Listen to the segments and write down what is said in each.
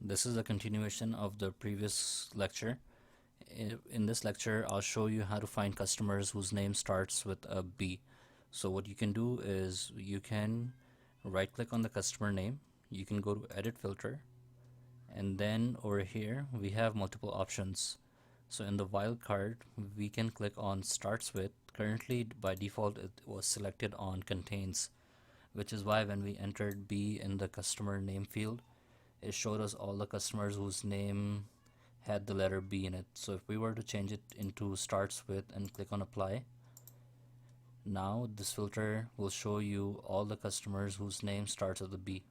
This is a continuation of the previous lecture. In this lecture, I'll show you how to find customers whose name starts with a B. So what you can do is you can right click on the customer name, you can go to edit filter, and then over here we have multiple options. So in the wildcard, we can click on starts with. Currently by default it was selected on contains, which is why when we entered B in the customer name field, it showed us all the customers whose name had the letter B in it. So if we were to change it into starts with and click on apply, now this filter will show you all the customers whose name starts with a B.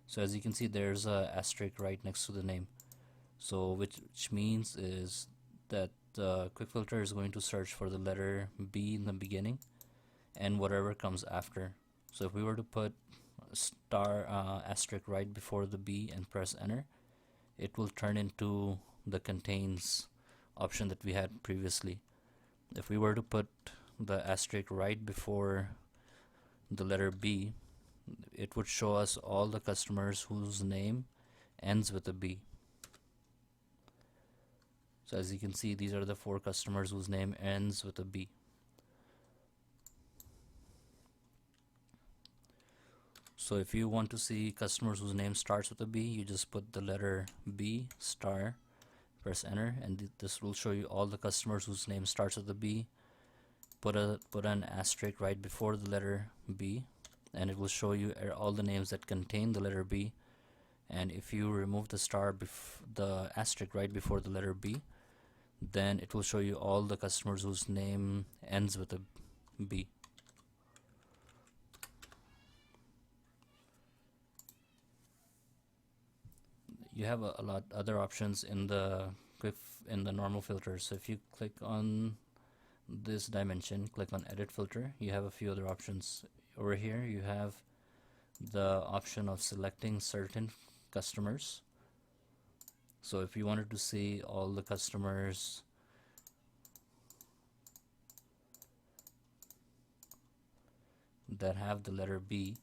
So as you can see, there's a asterisk right next to the name. So which means is that the quick filter is going to search for the letter B in the beginning and whatever comes after. So if we were to put star asterisk right before the B and press enter, it will turn into the contains option that we had previously. If we were to put the asterisk right before the letter B, it would show us all the customers whose name ends with a B. So as you can see, these are the 4 customers whose name ends with a B. So if you want to see customers whose name starts with a B, you just put the letter B star, press enter, and this will show you all the customers whose name starts with a B. Put an asterisk right before the letter B, and it will show you all the names that contain the letter B. And if you remove the asterisk right before the letter B, then it will show you all the customers whose name ends with a B. You have a lot other options in the normal filter. So if you click on this dimension, click on edit filter, you have a few other options. Over here you have the option of selecting certain customers. So if you wanted to see all the customers that have the letter B,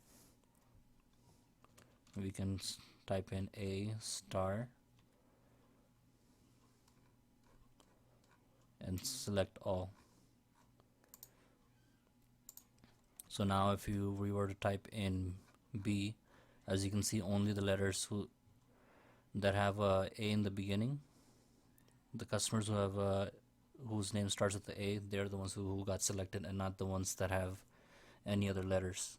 we can type in A star and select all. So now if we were to type in B, as you can see, only the letters that have a in the beginning, the customers who have whose name starts with the A, they're the ones who got selected, and not the ones that have any other letters.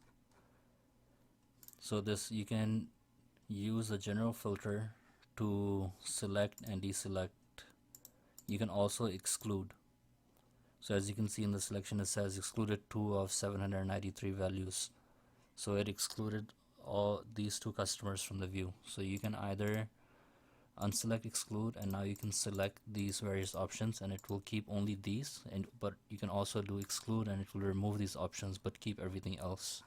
So this, you can use a general filter to select and deselect. You can also exclude. So as you can see in the selection, it says excluded 2 of 793 values. So it excluded all these 2 customers from the view. So you can either unselect exclude, and now you can select these various options and it will keep only these, but you can also do exclude and it will remove these options but keep everything else.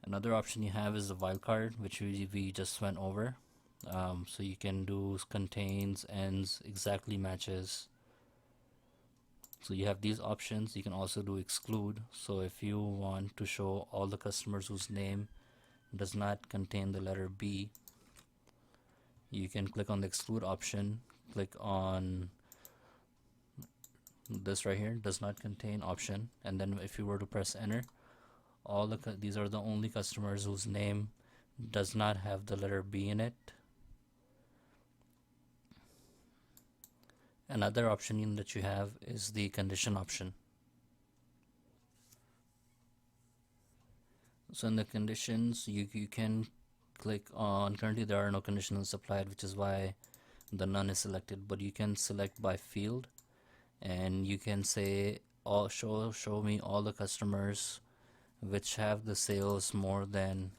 Another option you have is the wildcard, which we just went over. So you can do contains, ends, exactly matches. So you have these options. You can also do exclude. So if you want to show all the customers whose name does not contain the letter B, you can click on the exclude option, click on this right here, does not contain option, and then if you were to press enter, these are the only customers whose name does not have the letter B in it. Another option that you have is the condition option. So in the conditions, you can click on, currently there are no conditions applied, which is why the none is selected, but you can select by field and you can say show me all the customers which have the sales more than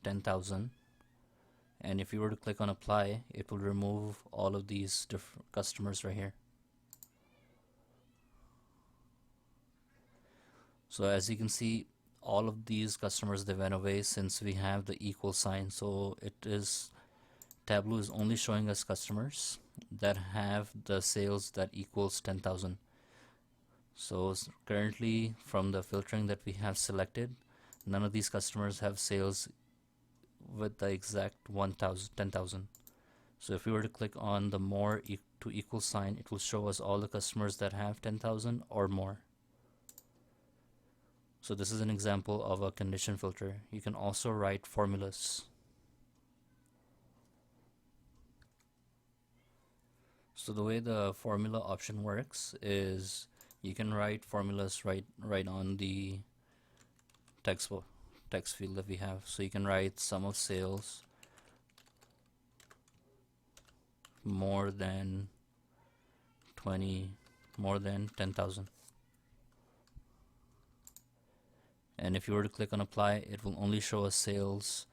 10,000, and if you were to click on apply, it will remove all of these different customers right here. So as you can see, all of these customers, they went away since we have the equal sign. So Tableau is only showing us customers that have the sales that equals 10,000. So currently, from the filtering that we have selected, None of these customers have sales with the exact 10,000. So if we were to click on the more to equal sign, it will show us all the customers that have 10,000 or more. So this is an example of a condition filter. You can also write formulas. So the way the formula option works is you can write formulas right on the text field that we have. So you can write sum of sales more than 10,000. And if you were to click on apply, it will only show us sales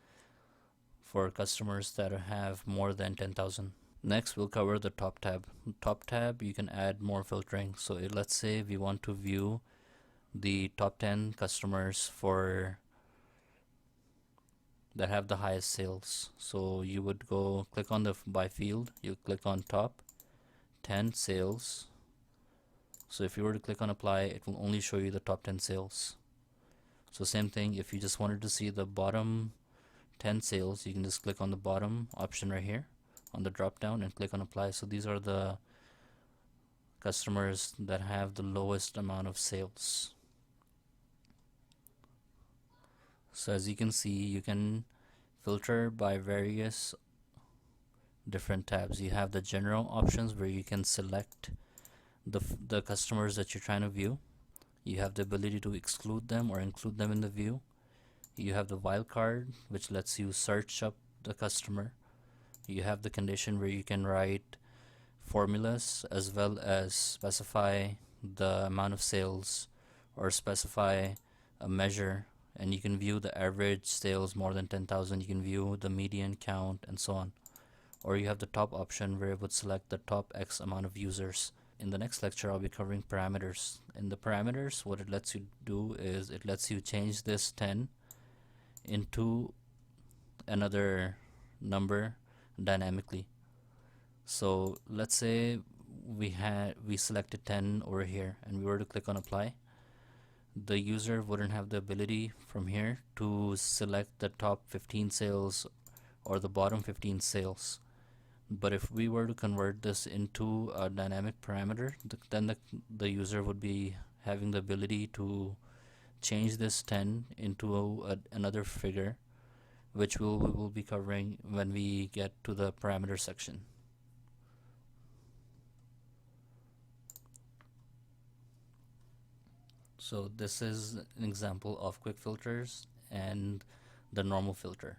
for customers that have more than 10,000. Next, we'll cover the top tab. Top tab, you can add more filtering. So let's say we want to view the top 10 customers that have the highest sales. So you would go click on the by field, you click on top 10 sales. So if you were to click on apply, it will only show you the top 10 sales. So same thing, if you just wanted to see the bottom 10 sales, you can just click on the bottom option right here on the drop down and click on apply. So these are the customers that have the lowest amount of sales. So as you can see, you can filter by various different tabs. You have the general options where you can select the customers that you're trying to view. You have the ability to exclude them or include them in the view. You have the wildcard, which lets you search up the customer. You have the condition where you can write formulas as well as specify the amount of sales or specify a measure, and you can view the average sales more than 10,000. You can view the median count and so on. Or you have the top option where it would select the top X amount of users. In the next lecture, I'll be covering parameters. In the parameters, what it lets you do is it lets you change this 10 into another number dynamically. So let's say we selected 10 over here and we were to click on apply. The user wouldn't have the ability from here to select the top 15 sales or the bottom 15 sales. But if we were to convert this into a dynamic parameter, then the user would be having the ability to change this 10 into another figure, which we will be covering when we get to the parameter section. So this is an example of quick filters and the normal filter.